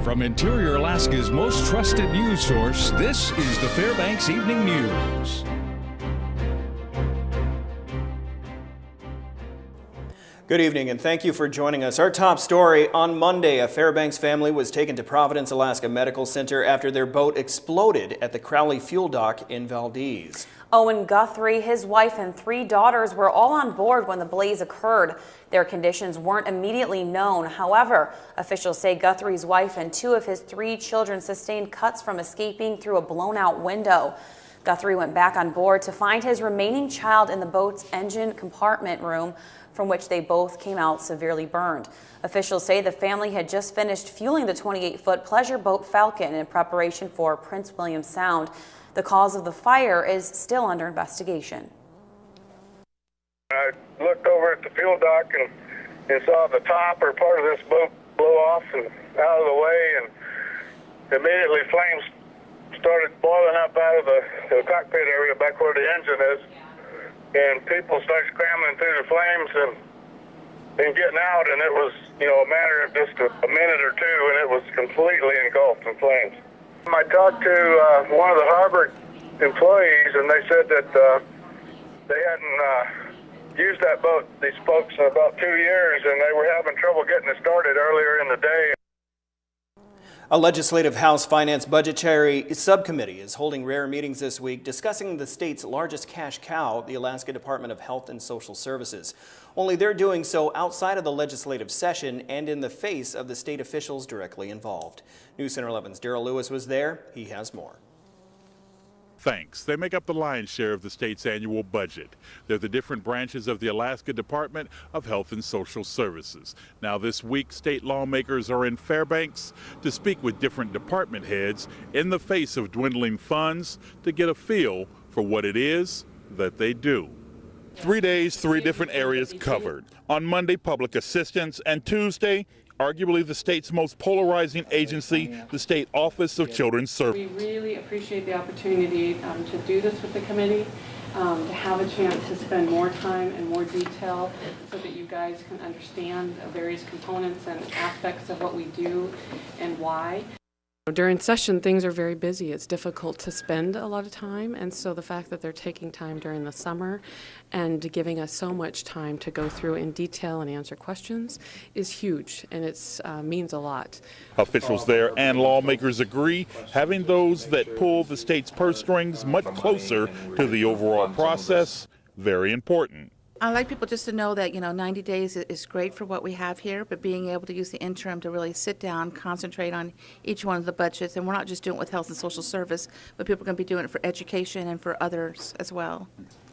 From Interior Alaska's most trusted news source, this is the Fbx Evening News. Good evening and thank you for joining us. Our top story: on Monday, a Fairbanks family was taken to Providence, Alaska Medical Center after their boat exploded at the Crowley Fuel Dock in Valdez. Owen Guthrie, his wife, and 3 daughters were all on board when the blaze occurred. Their conditions weren't immediately known. However, officials say Guthrie's wife and 2 of his 3 children sustained cuts from escaping through a blown-out window. Guthrie went back on board to find his remaining child in the boat's engine compartment room, from which they both came out severely burned. Officials say the family had just finished fueling the 28-foot pleasure boat Falcon in preparation for Prince William Sound. The cause of the fire is still under investigation. I looked over at the fuel dock and saw the top or part of this boat blow off and out of the way, and immediately flames started boiling up out of the cockpit area back where the engine is, and people started scrambling through the flames and getting out, and it was, a matter of just a minute or two, and it was completely engulfed in flames. I talked to one of the harbor employees, and they said that they hadn't used that boat, these folks, in about 2 years, and they were having trouble getting it started earlier in the day. A legislative House Finance Budgetary Subcommittee is holding rare meetings this week discussing the state's largest cash cow, the Alaska Department of Health and Social Services. Only they're doing so outside of the legislative session and in the face of the state officials directly involved. News Center 11's Daryl Lewis was there. He has more. Thanks. They make up the lion's share of the state's annual budget. They're the different branches of the Alaska Department of Health and Social Services. Now this week, state lawmakers are in Fairbanks to speak with different department heads in the face of dwindling funds to get a feel for what it is that they do. 3 days, 3 different areas covered. On Monday, public assistance, and Tuesday, arguably the state's most polarizing agency, the State Office of Children's Services. We really appreciate the opportunity to do this with the committee, to have a chance to spend more time and more detail so that you guys can understand the various components and aspects of what we do and why. During session, things are very busy. It's difficult to spend a lot of time, and so the fact that they're taking time during the summer and giving us so much time to go through in detail and answer questions is huge, and it means a lot. Officials there and lawmakers agree having those that pull the state's purse strings much closer to the overall process, very important. I'd like people just to know that, 90 days is great for what we have here, but being able to use the interim to really sit down, concentrate on each one of the budgets, and we're not just doing it with health and social service, but people are going to be doing it for education and for others as well.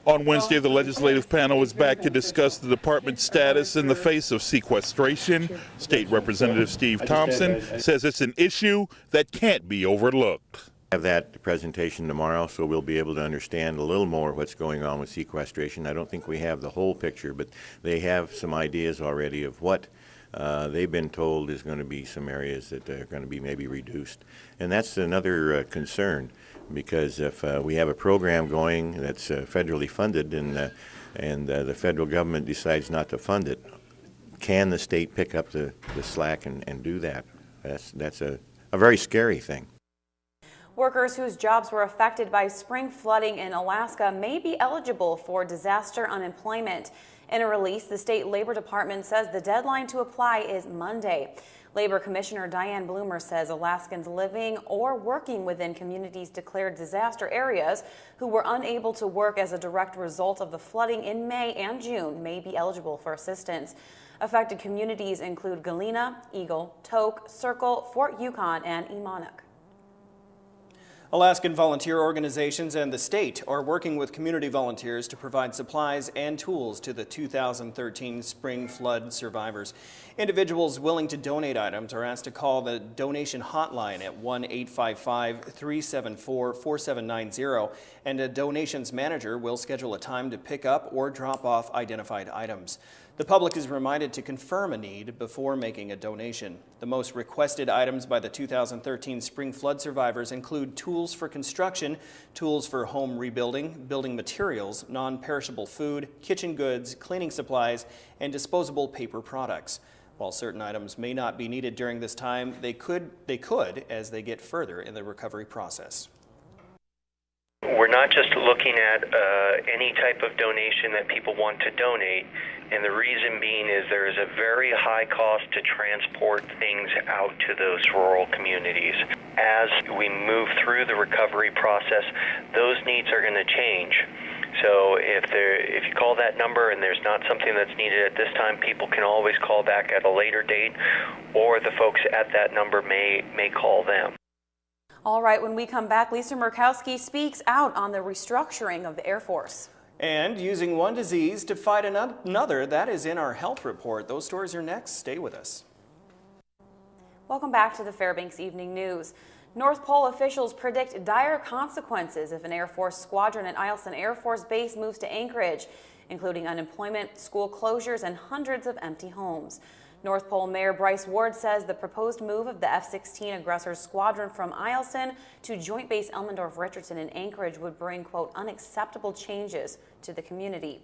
On Wednesday, the legislative panel is back to discuss the department's status in the face of sequestration. State Representative Steve Thompson says it's an issue that can't be overlooked. Have that presentation tomorrow, so we'll be able to understand a little more what's going on with sequestration. I don't think we have the whole picture, but they have some ideas already of what they've been told is going to be some areas that are going to be maybe reduced. And that's another concern, because if we have a program going that's federally funded and the federal government decides not to fund it, can the state pick up the slack and do that? That's a very scary thing. Workers whose jobs were affected by spring flooding in Alaska may be eligible for disaster unemployment. In a release, the State Labor Department says the deadline to apply is Monday. Labor Commissioner Diane Bloomer says Alaskans living or working within communities declared disaster areas who were unable to work as a direct result of the flooding in May and June may be eligible for assistance. Affected communities include Galena, Eagle, Tok, Circle, Fort Yukon, and Emonuk. Alaskan volunteer organizations and the state are working with community volunteers to provide supplies and tools to the 2013 spring flood survivors. Individuals willing to donate items are asked to call the donation hotline at 1-855-374-4790, and a donations manager will schedule a time to pick up or drop off identified items. The public is reminded to confirm a need before making a donation. The most requested items by the 2013 spring flood survivors include tools for construction, tools for home rebuilding, building materials, non-perishable food, kitchen goods, cleaning supplies, and disposable paper products. While certain items may not be needed during this time, they could as they get further in the recovery process. We're not just looking at any type of donation that people want to donate, and the reason being is there is a very high cost to transport things out to those rural communities. As we move through the recovery process, those needs are going to change. So if you call that number and there's not something that's needed at this time, people can always call back at a later date, or the folks at that number may call them. All right, when we come back, Lisa Murkowski speaks out on the restructuring of the Air Force. And using one disease to fight another, that is in our health report. Those stories are next. Stay with us. Welcome back to the Fbx Evening News. North Pole officials predict dire consequences if an Air Force squadron at Eielson Air Force Base moves to Anchorage, including unemployment, school closures, and hundreds of empty homes. North Pole Mayor Bryce Ward says the proposed move of the F-16 Aggressor Squadron from Eielson to Joint Base Elmendorf-Richardson in Anchorage would bring, quote, unacceptable changes to the community.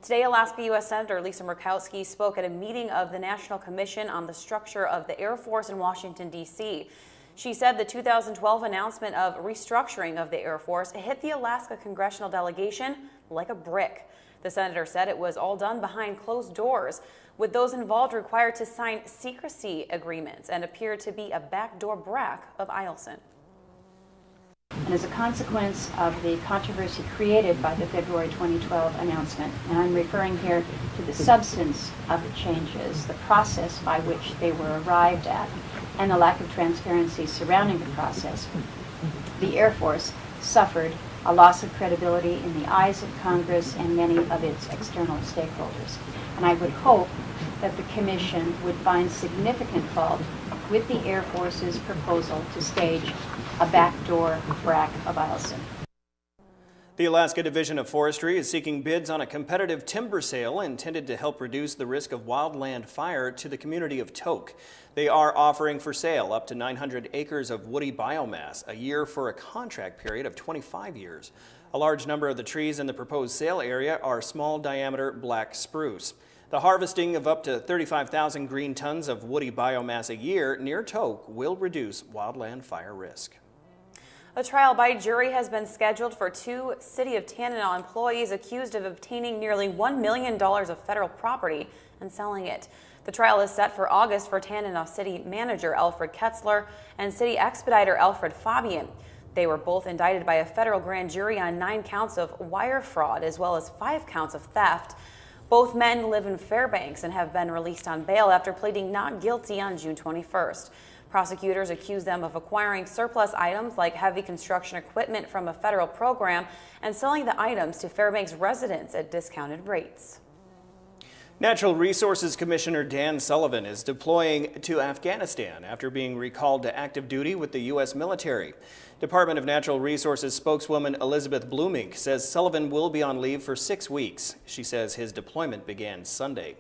Today, Alaska U.S. Senator Lisa Murkowski spoke at a meeting of the National Commission on the Structure of the Air Force in Washington, D.C. She said the 2012 announcement of restructuring of the Air Force hit the Alaska congressional delegation like a brick. The senator said it was all done behind closed doors, with those involved required to sign secrecy agreements, and appeared to be a backdoor BRAC of Eielson. And as a consequence of the controversy created by the February 2012 announcement, and I'm referring here to the substance of the changes, the process by which they were arrived at, and the lack of transparency surrounding the process, the Air Force suffered a loss of credibility in the eyes of Congress and many of its external stakeholders. And I would hope that the Commission would find significant fault with the Air Force's proposal to stage a backdoor BRAC of Eielson. The Alaska Division of Forestry is seeking bids on a competitive timber sale intended to help reduce the risk of wildland fire to the community of Tok. They are offering for sale up to 900 acres of woody biomass a year for a contract period of 25 years. A large number of the trees in the proposed sale area are small diameter black spruce. The harvesting of up to 35,000 green tons of woody biomass a year near Tok will reduce wildland fire risk. A trial by jury has been scheduled for two City of Tanana employees accused of obtaining nearly $1 million of federal property and selling it. The trial is set for August for Tanana City Manager Alfred Ketzler and City Expediter Alfred Fabian. They were both indicted by a federal grand jury on 9 counts of wire fraud as well as 5 counts of theft. Both men live in Fairbanks and have been released on bail after pleading not guilty on June 21st. Prosecutors accuse them of acquiring surplus items like heavy construction equipment from a federal program and selling the items to Fairbanks residents at discounted rates. Natural Resources Commissioner Dan Sullivan is deploying to Afghanistan after being recalled to active duty with the U.S. military. Department of Natural Resources spokeswoman Elizabeth Blumink says Sullivan will be on leave for 6 weeks. She says his deployment began Sunday.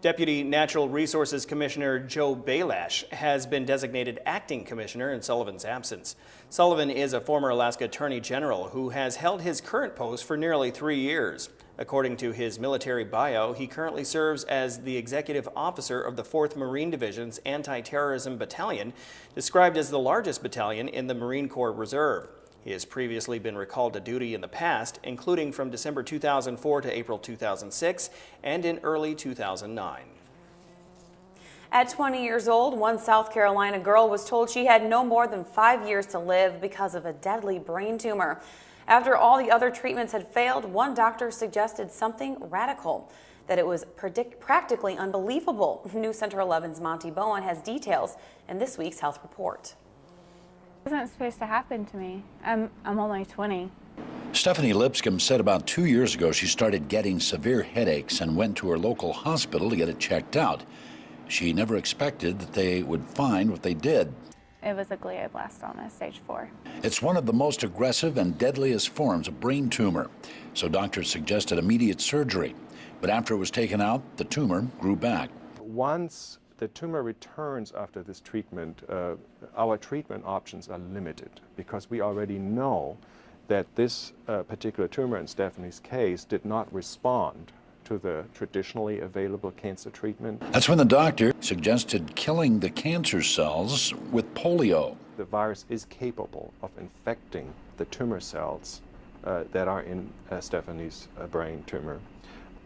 Deputy Natural Resources Commissioner Joe Bailash has been designated acting commissioner in Sullivan's absence. Sullivan is a former Alaska Attorney General who has held his current post for nearly 3 years. According to his military bio, he currently serves as the executive officer of the 4th Marine Division's Anti-Terrorism Battalion, described as the largest battalion in the Marine Corps Reserve. He has previously been recalled to duty in the past, including from December 2004 to April 2006 and in early 2009. At 20 years old, one South Carolina girl was told she had no more than 5 years to live because of a deadly brain tumor. After all the other treatments had failed, one doctor suggested something radical, that it was practically unbelievable. News Center 11's Monty Bowen has details in this week's health report. It wasn't supposed to happen to me. I'm only 20. Stephanie Lipscomb said about 2 years ago she started getting severe headaches and went to her local hospital to get it checked out. She never expected that they would find what they did. It was a glioblastoma, stage 4. It's one of the most aggressive and deadliest forms of brain tumor, so doctors suggested immediate surgery. But after it was taken out, the tumor grew back. Once the tumor returns after this treatment, our treatment options are limited because we already know that this particular tumor in Stephanie's case did not respond to the traditionally available cancer treatment. That's when the doctor suggested killing the cancer cells with polio. The virus is capable of infecting the tumor cells that are in Stephanie's brain tumor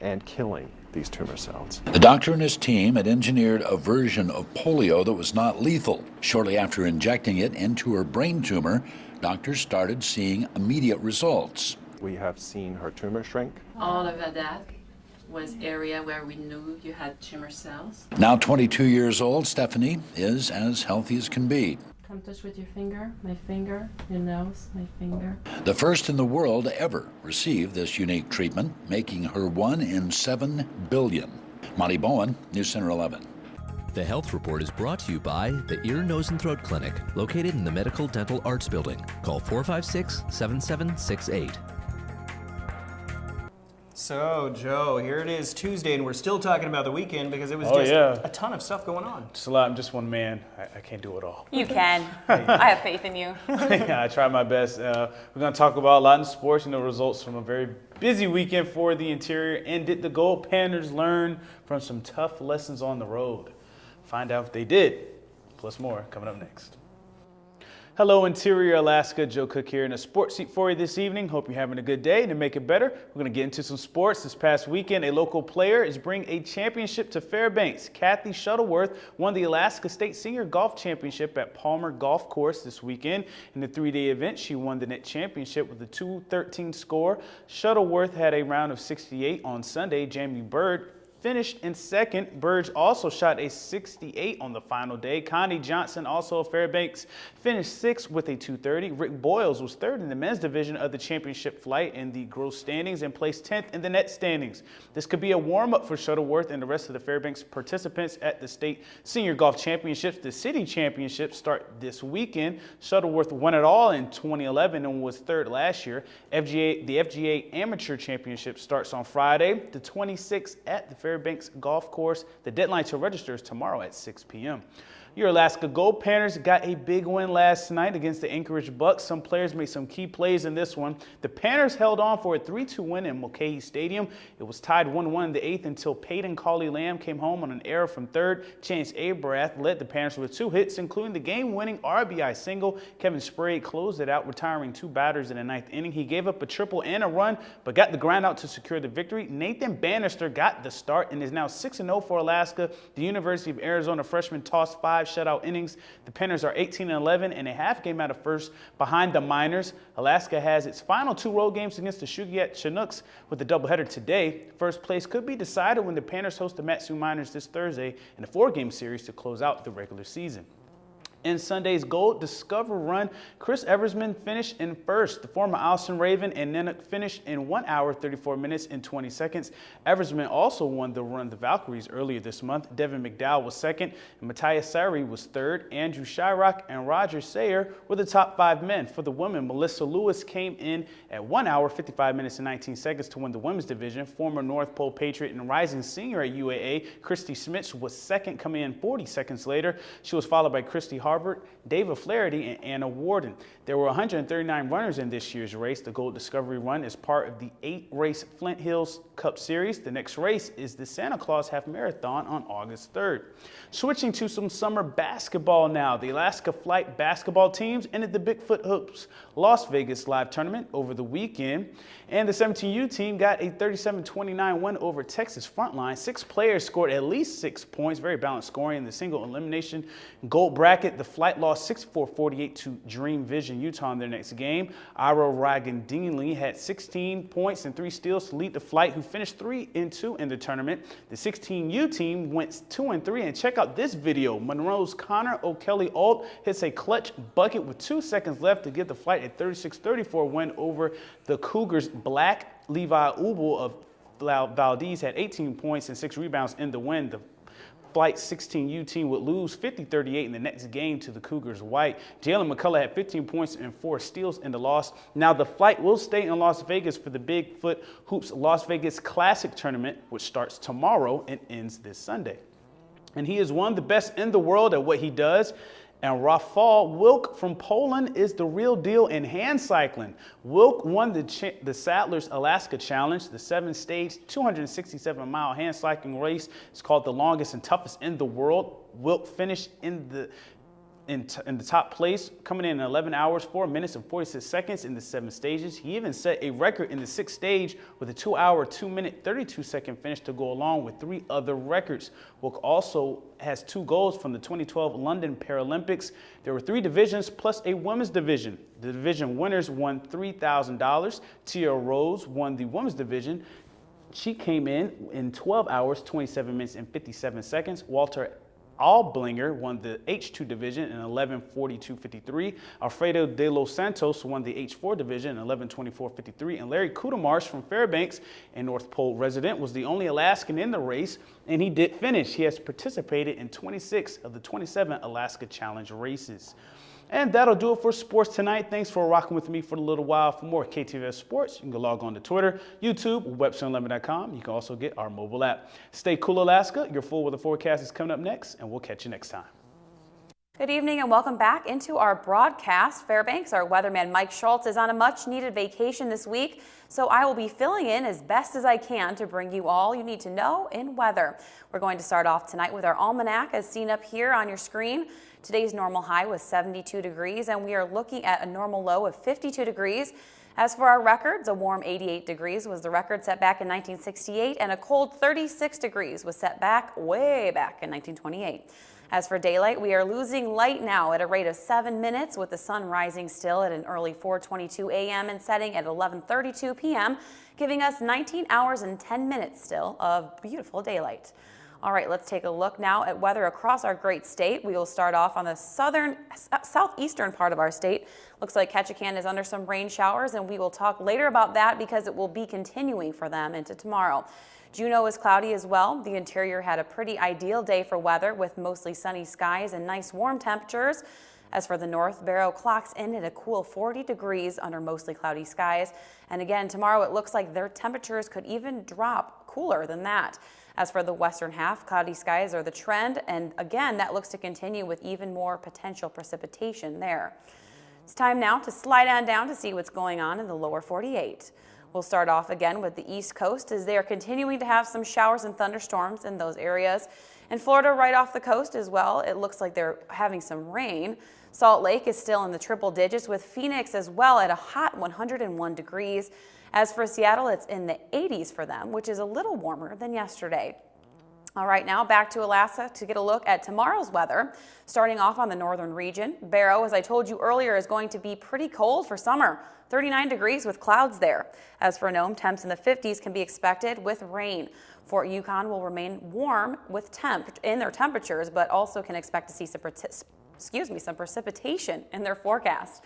and killing these tumor cells. The doctor and his team had engineered a version of polio that was not lethal. Shortly after injecting it into her brain tumor, doctors started seeing immediate results. We have seen her tumor shrink. All of that was area where we knew you had tumor cells. Now 22 years old, Stephanie is as healthy as can be. Come touch with your finger, your nose, my finger. The first in the world to ever receive this unique treatment, making her 1 in 7 billion. Monty Bowen, News Center 11. The Health Report is brought to you by the Ear, Nose, and Throat Clinic, located in the Medical Dental Arts Building. Call 456-7768. So, Joe, here it is Tuesday, and we're still talking about the weekend because it was a ton of stuff going on. Just a lot. I'm just one man. I can't do it all. You can. I have faith in you. Yeah, I try my best. We're going to talk about a lot in sports and the results from a very busy weekend for the interior. And did the Gold Panthers learn from some tough lessons on the road? Find out if they did. Plus more coming up next. Hello, Interior Alaska. Joe Cook here in a sports seat for you this evening. Hope you're having a good day. To make it better, we're going to get into some sports. This past weekend, a local player is bringing a championship to Fairbanks. Kathy Shuttleworth won the Alaska State Senior Golf Championship at Palmer Golf Course this weekend. In the 3-day event, she won the net championship with a 213 score. Shuttleworth had a round of 68 on Sunday. Jamie Bird finished in second. Burge also shot a 68 on the final day. Connie Johnson, also of Fairbanks, finished sixth with a 230. Rick Boyles was third in the men's division of the championship flight in the gross standings and placed 10th in the net standings. This could be a warm-up for Shuttleworth and the rest of the Fairbanks participants at the State Senior Golf Championships. The City Championships start this weekend. Shuttleworth won it all in 2011 and was third last year. The FGA Amateur Championship starts on Friday, the 26th at the Fairbanks Golf Course. The deadline to register is tomorrow at 6 p.m. Your Alaska Gold Panthers got a big win last night against the Anchorage Bucks. Some players made some key plays in this one. The Panthers held on for a 3-2 win in Mulcahy Stadium. It was tied 1-1 in the 8th until Peyton Cauley-Lamb came home on an error from third. Chance Abrath led the Panthers with 2 hits, including the game-winning RBI single. Kevin Sprague closed it out, retiring 2 batters in the 9th inning. He gave up a triple and a run, but got the ground out to secure the victory. Nathan Bannister got the start and is now 6-0 for Alaska. The University of Arizona freshman tossed 5 shutout innings. The Panthers are 18-11 and a half game out of first behind the Miners. Alaska has its final 2 road games against the Shugiat Chinooks with a doubleheader today. First place could be decided when the Panthers host the Matsu Miners this Thursday in a 4-game series to close out the regular season. In Sunday's Gold Discover run, Chris Eversman finished in first. The former Allison Raven and Nanook finished in 1 hour, 34 minutes, and 20 seconds. Eversman also won the Run the Valkyries earlier this month. Devin McDowell was second, and Matthias Sari was third. Andrew Shyrock and Roger Sayer were the top 5 men. For the women, Melissa Lewis came in at 1 hour, 55 minutes, and 19 seconds to win the women's division. Former North Pole Patriot and rising senior at UAA, Christy Smits was second, coming in 40 seconds later. She was followed by Christy Harbert, David Flaherty, and Anna Warden. There were 139 runners in this year's race. The Gold Discovery Run is part of the 8-race Flint Hills Cup Series. The next race is the Santa Claus Half Marathon on August 3rd. Switching to some summer basketball now. The Alaska Flight basketball teams ended the Bigfoot Hoops Las Vegas Live tournament over the weekend, and the 17U team got a 37-29 win over Texas Frontline. 6 players scored at least 6 points, very balanced scoring in the single elimination gold bracket. The Flight lost 64-48 to Dream Vision Utah in their next game. Ira Ragandini had 16 points and 3 steals to lead the Flight, who finished 3-2 in the tournament. The 16U team went 2-3, and check out this video. Monroe's Connor O'Kelly-Alt hits a clutch bucket with 2 seconds left to give the Flight a 36-34 win over the Cougars. Black Levi Ubel of Valdez had 18 points and 6 rebounds in the win. The Flight 16U team would lose 50-38 in the next game to the Cougars White. Jalen McCullough had 15 points and 4 steals in the loss. Now the Flight will stay in Las Vegas for the Bigfoot Hoops Las Vegas Classic Tournament, which starts tomorrow and ends this Sunday. And he is one of the best in the world at what he does. And Rafał Wilk from Poland is the real deal in hand cycling. Wilk won the Sadler's Alaska Challenge, the 7-stage, 267-mile hand cycling race. It's called the longest and toughest in the world. Wilk finished in the top place, coming in 11 hours, 4 minutes, and 46 seconds in the 7 stages. He even set a record in the 6th stage with a 2 hour, 2 minute, 32-second finish to go along with 3 other records. Wilk also has 2 golds from the 2012 London Paralympics. There were 3 divisions plus a women's division. The division winners won $3,000. Tia Rose won the women's division. She came in 12 hours, 27 minutes, and 57 seconds. Walter Alblinger won the H2 division in 11:42.53. Alfredo de los Santos won the H4 division in 11:24.53. And Larry Kudemarsh from Fairbanks, a North Pole resident, was the only Alaskan in the race, and he did finish. He has participated in 26 of the 27 Alaska Challenge races. And that'll do it for sports tonight. Thanks for rocking with me for a little while. For more KTVS Sports, you can log on to Twitter, YouTube, webson11.com. You can also get our mobile app. Stay cool, Alaska. Your full weather forecast is coming up next, and we'll catch you next time. Good evening and welcome back into our broadcast. Fairbanks, our weatherman Mike Schultz is on a much-needed vacation this week, so I will be filling in as best as I can to bring you all you need to know in weather. We're going to start off tonight with our almanac as seen up here on your screen. Today's normal high was 72 degrees, and we are looking at a normal low of 52 degrees. As for our records, a warm 88 degrees was the record set back in 1968, and a cold 36 degrees was set back way back in 1928. As for daylight, we are losing light now at a rate of 7 minutes, with the sun rising still at an early 4:22 a.m. and setting at 11:32 p.m., giving us 19 hours and 10 minutes still of beautiful daylight. All right, let's take a look now at weather across our great state. We will start off on the southeastern part of our state. Looks like Ketchikan is under some rain showers, and we will talk later about that because it will be continuing for them into tomorrow. Juneau is cloudy as well. The interior had a pretty ideal day for weather with mostly sunny skies and nice warm temperatures. As for the north, Barrow clocks in at a cool 40 degrees under mostly cloudy skies. And again, tomorrow it looks like their temperatures could even drop cooler than that. As for the western half, cloudy skies are the trend, and again, that looks to continue with even more potential precipitation there. It's time now to slide on down to see what's going on in the lower 48. We'll start off again with the East Coast as they are continuing to have some showers and thunderstorms in those areas. In Florida, right off the coast as well, it looks like they're having some rain. Salt Lake is still in the triple digits, with Phoenix as well at a hot 101 degrees. As for Seattle, it's in the 80s for them, which is a little warmer than yesterday. All right, now back to Alaska to get a look at tomorrow's weather. Starting off on the northern region, Barrow, as I told you earlier, is going to be pretty cold for summer. 39 degrees with clouds there. As for Nome, temps in the 50s can be expected with rain. Fort Yukon will remain warm with in their temperatures, but also can expect to see some precipitation in their forecast.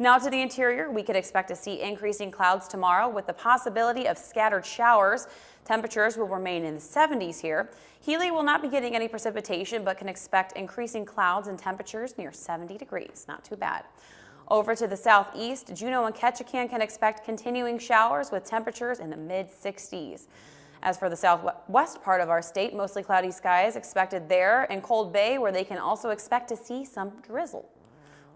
Now to the interior, we could expect to see increasing clouds tomorrow with the possibility of scattered showers. Temperatures will remain in the 70s here. Healy will not be getting any precipitation, but can expect increasing clouds and temperatures near 70 degrees. Not too bad. Over to the southeast, Juneau and Ketchikan can expect continuing showers with temperatures in the mid-60s. As for the southwest part of our state, mostly cloudy skies expected there, and Cold Bay, where they can also expect to see some drizzle.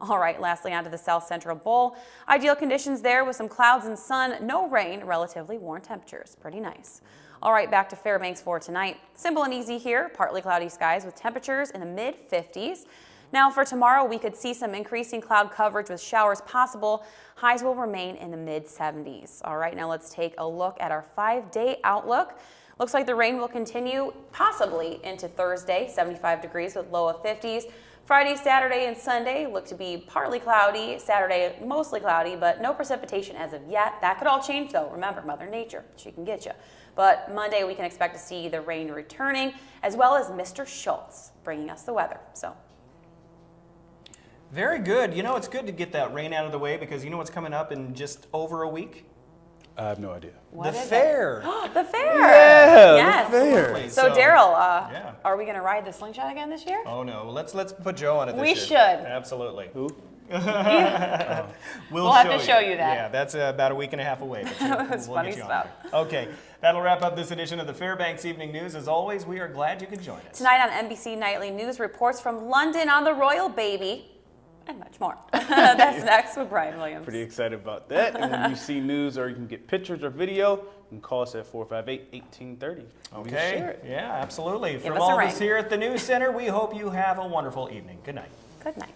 All right, lastly, on to the south central bowl. Ideal conditions there with some clouds and sun, no rain, relatively warm temperatures. Pretty nice. All right, back to Fairbanks for tonight. Simple and easy here, partly cloudy skies with temperatures in the mid-50s. Now for tomorrow, we could see some increasing cloud coverage with showers possible. Highs will remain in the mid-70s. All right, now let's take a look at our 5-day outlook. Looks like the rain will continue possibly into Thursday, 75 degrees with low of 50s. Friday, Saturday, and Sunday look to be partly cloudy. Saturday, mostly cloudy, but no precipitation as of yet. That could all change, though. Remember, Mother Nature, she can get you. But Monday, we can expect to see the rain returning, as well as Mr. Schultz bringing us the weather. So, very good. You know, it's good to get that rain out of the way because you know what's coming up in just over a week? I have no idea. The fair. The fair. Yeah, yes. the fair. So Daryl, are we going to ride the slingshot again this year? Oh no, let's put Joe on it this year. We should. Absolutely. Who? We'll have to show you that. Yeah, that's about a week and a half away. But That's we'll funny get you on stuff. there. Okay, that'll wrap up this edition of the Fairbanks Evening News. As always, we are glad you could join us. Tonight on NBC Nightly News, reports from London on the royal baby, and much more. That's next with Brian Williams. Pretty excited about that. And when you see news or you can get pictures or video, you can call us at 458-1830. Okay, yeah, absolutely. Give From us a all of ring. us here at the News Center, we hope you have a wonderful evening. Good night. Good night.